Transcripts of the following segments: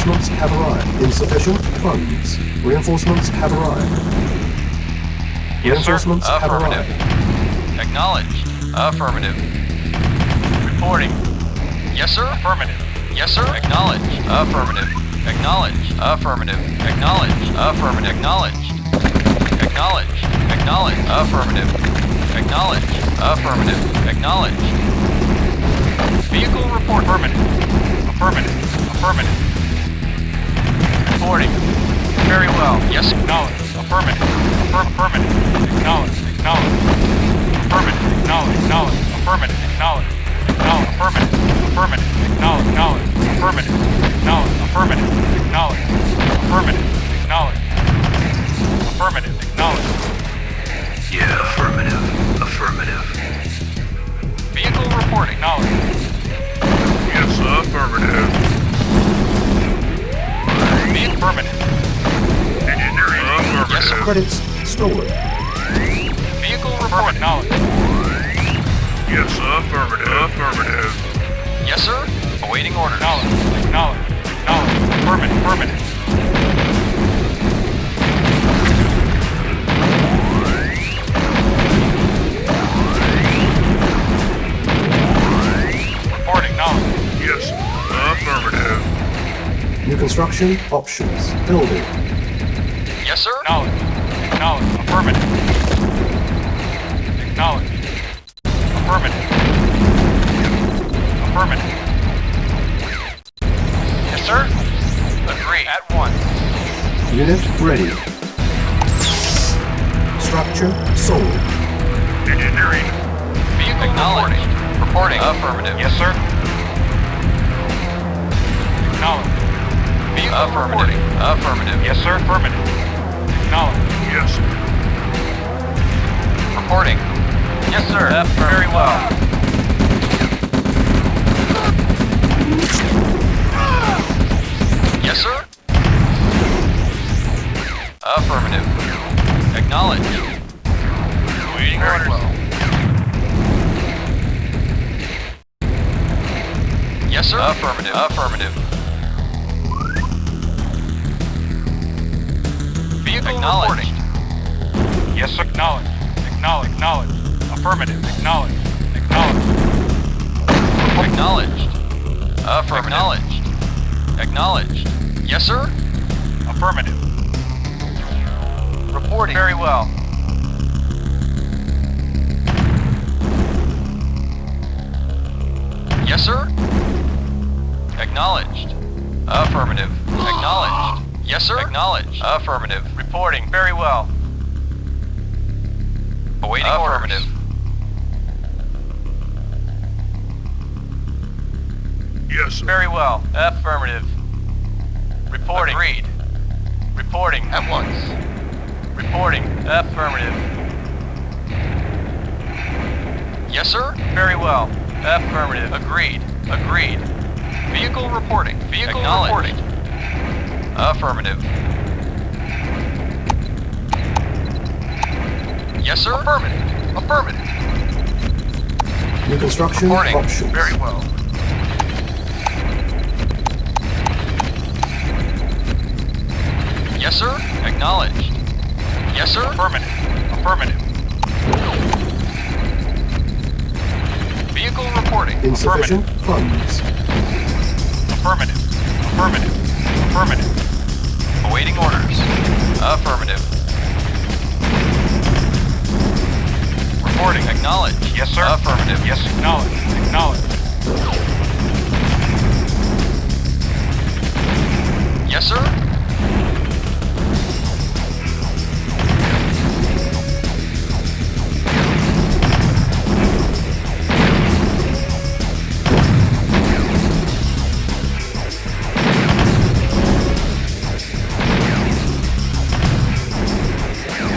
Reinforcements have arrived. Insufficient funds. Reinforcements have arrived. Yes, sir. Reinforcements have Affirmative. arrived. Acknowledged. Affirmative. Reporting. Yes, sir. Affirmative. Yes, sir. Acknowledged. Affirmative. Acknowledged. Affirmative. Acknowledged. Affirmative. Acknowledged. Acknowledged. Acknowledged. Affirmative. Acknowledged. Affirmative. Acknowledged. Vehicle report. Affirmative. Affirmative. Affirmative. Reporting. Very well. Yes. Acknowledged. Affirmative. Affirmative. Acknowledged. Acknowledged. Affirmative. Acknowledged. Acknowledged. Affirmative. Acknowledged. Acknowledged. Affirmative. Affirmative. Acknowledged. Acknowledged. Affirmative. Acknowledged. Affirmative. Acknowledged. Affirmative. Acknowledged. Affirmative. Acknowledged. Yeah, affirmative. Affirmative. Vehicle reporting. Acknowledged. Yes, affirmative. Be affirmative. Engineering. Affirmative. Yes, sir. Credits stolen. Vehicle report. Acknowledged. Yes, affirmative. Affirmative. Yes, sir. Awaiting orders. Acknowledged. Acknowledged. Acknowledged. Affirmative. Affirmative. Reporting. Acknowledged. Yes, affirmative. New construction options. Building. Yes, sir. Acknowledged. Acknowledged. Affirmative. Acknowledged. Affirmative. Affirmative. Yes, sir. Agree. At once. Unit ready. Structure sold. Engineering. Vehicle acknowledged. Reporting. Affirmative. Yes, sir. Acknowledged. Vehicle affirmative. Affirmative. Yes, sir. Affirmative. Acknowledged. Yes. Reporting. Yes, sir. Very well. Yes, sir. Affirmative. Acknowledged. Waiting orders. Well. Yes, sir. Affirmative. Affirmative. Vehicle acknowledged. Yes, sir. Acknowledged. Acknowledged. Acknowledged. Affirmative. Acknowledged. Acknowledged. Acknowledged. Affirmative. Acknowledged. Acknowledged. Yes, sir. Affirmative. Reporting. Very well. Yes, sir. Acknowledged. Affirmative. Acknowledged. Yes, sir. Acknowledged. Affirmative. Reporting. Very well. Awaiting affirmative. Yes, sir. Very well. Affirmative. Reporting. Agreed. Reporting. At once. Reporting. Affirmative. Yes, sir. Very well. Affirmative. Agreed. Agreed. Vehicle reporting. Vehicle reporting. Affirmative. Yes, sir. Affirmative. Affirmative. New construction Reporting. options. Very well. Yes, sir. Acknowledged. Yes, sir. Affirmative. Affirmative. Vehicle reporting. Insufficient funds. Affirmative. Affirmative. Affirmative. Awaiting orders. Affirmative. Reporting. Acknowledged. Yes, sir. Affirmative. Yes, acknowledged. Acknowledged. Yes, sir.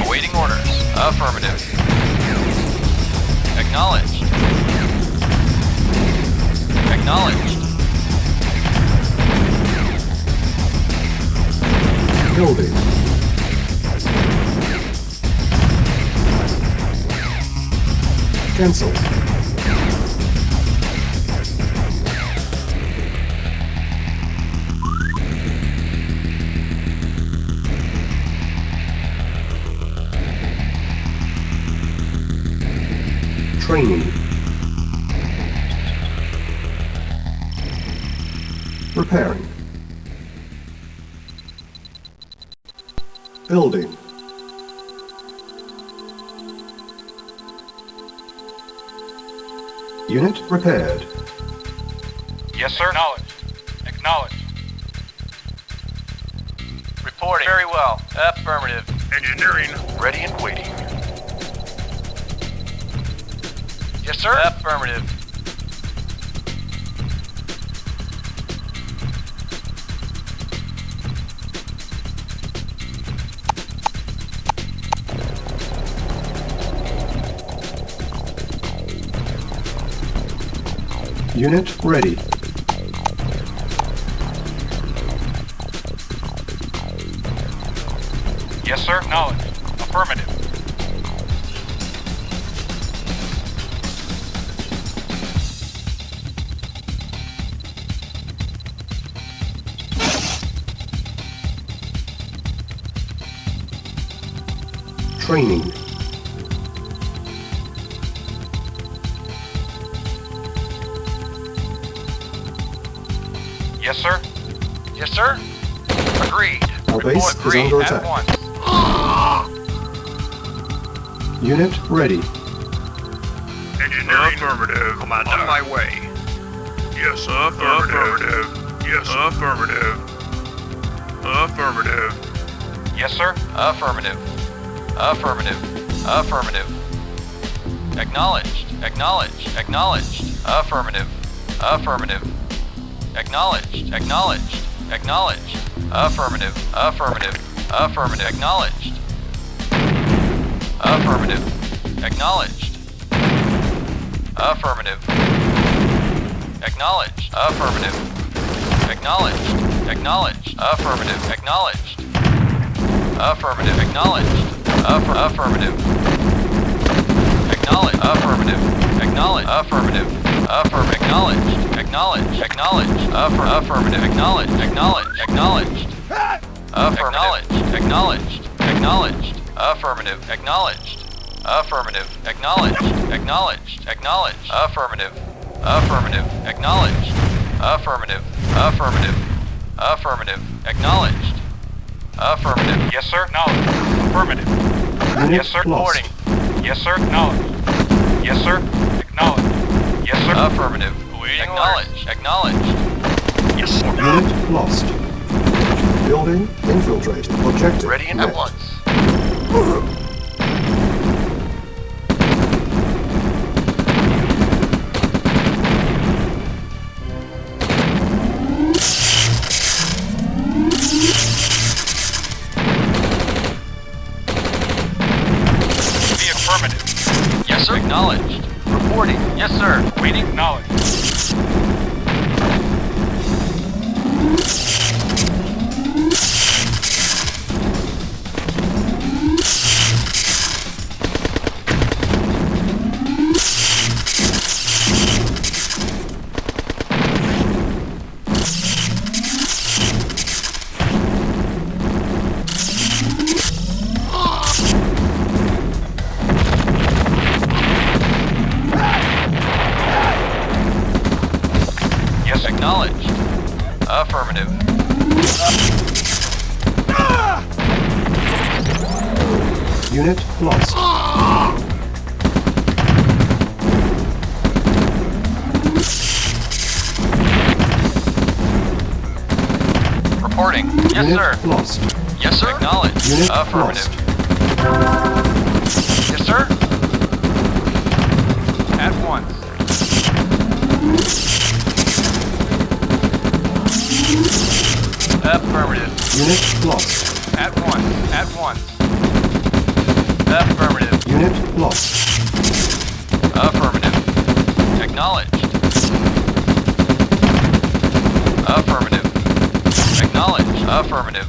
Awaiting orders. Affirmative. Acknowledged. Acknowledged. Building. Cancel. Training. Repairing. Building. Unit repaired. Yes, sir. Acknowledged. Acknowledged. Reporting. Very well. Affirmative. Engineering. Ready and waiting. Yes, sir. Affirmative. Unit ready. Yes, sir. Acknowledged. Affirmative. Training. Yes, sir. Yes, sir. Agreed. Our base is Agreed. under At attack. once. Unit ready. Engineering. Affirmative. Commander. On my way. Yes, affirmative. Yes, affirmative. Affirmative. Yes, sir. Affirmative. Affirmative. Affirmative. Acknowledged. Acknowledged. Acknowledged. Affirmative. Affirmative. Acknowledged. Acknowledged. Acknowledged. Affirmative. Affirmative. Affirmative. Acknowledged. Affirmative. Acknowledged. Affirmative. Acknowledged. Affirmative. Acknowledged. Acknowledged. Affirmative. Acknowledged. Affirmative. Acknowledged. Affirmative. Acknowledge. Affirmative. Acknowledge. Affirmative. Acknowledged. Acknowledge. Acknowledge. Affirmative. Acknowledge. Acknowledge. Acknowledged. Acknowledged. Acknowledged. Acknowledged. Affirmative. Acknowledged. Affirmative. Acknowledged. Acknowledged. Acknowledged. Affirmative. Affirmative. Acknowledged. Affirmative. Affirmative. Affirmative. Acknowledged. Affirmative. Yes, sir. Acknowledged. Affirmative. Unit Yes, sir. lost. Reporting. Yes, sir. Acknowledged. Yes, sir. Acknowledged. Yes, sir. Affirmative. Awaiting Acknowledged. Acknowledged. Yes, sir. Unit lost. Building infiltrated. Objective Ready and met. at once. Be affirmative. Yes, sir. Acknowledged. Reporting. Yes, sir. Waiting. Acknowledged. Yes, acknowledged. Affirmative. Unit lost. Reporting. Yes, Unit sir. lost. Yes, sir. Acknowledged. Unit Affirmative. lost. Yes, sir. At once. Affirmative. Unit lost. At once. At once. Affirmative. Unit lost. Affirmative. Acknowledged. Affirmative. Acknowledged. Affirmative.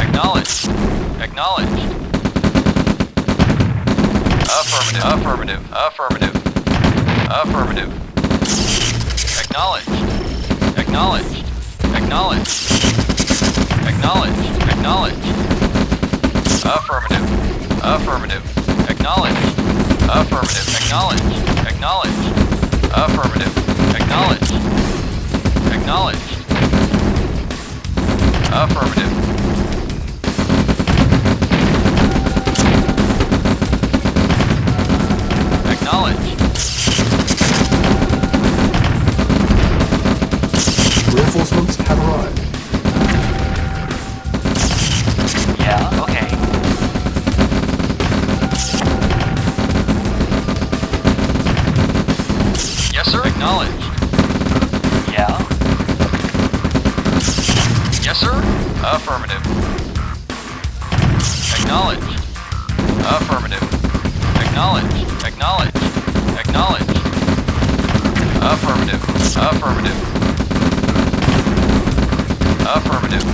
Acknowledged. Acknowledged. Affirmative. Affirmative. Affirmative. Affirmative. Acknowledged. Acknowledged. Acknowledged. Acknowledged. Acknowledged. Affirmative. Affirmative. Acknowledged. Affirmative. Acknowledged. Acknowledged. Affirmative. Acknowledged. Acknowledged. Affirmative. Acknowledged. Reinforcements have arrived. Yeah, okay. Yes, sir. Acknowledged. Yeah. Yes, sir. Affirmative. Acknowledged. Affirmative. Acknowledged. Acknowledged. Acknowledged. Affirmative. Affirmative. Affirmative.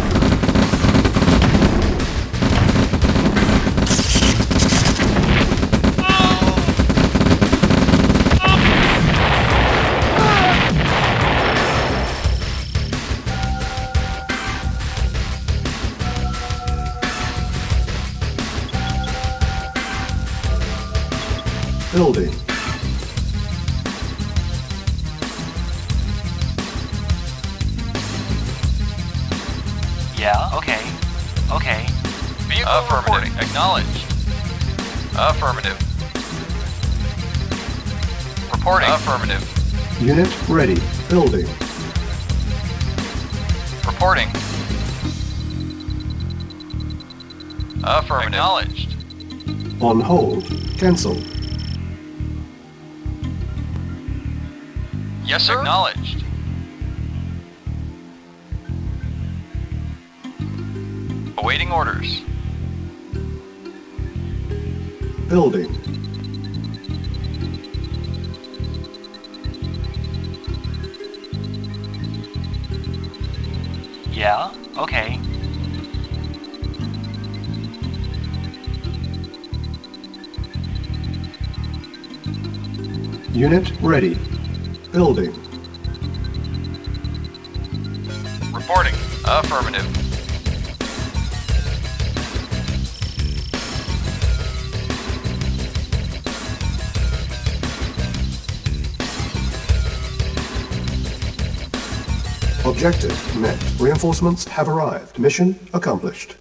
Building. Yeah, okay. Okay. Vehicle affirmative. Acknowledged. Affirmative. Reporting. Affirmative. Unit ready. Building. Reporting. Affirmative. Acknowledged. On hold. Cancel. Yes, sir. Acknowledged. Awaiting orders. Building. Yeah, okay. Unit ready. Building. Reporting. Affirmative. Objective met. Reinforcements have arrived. Mission accomplished.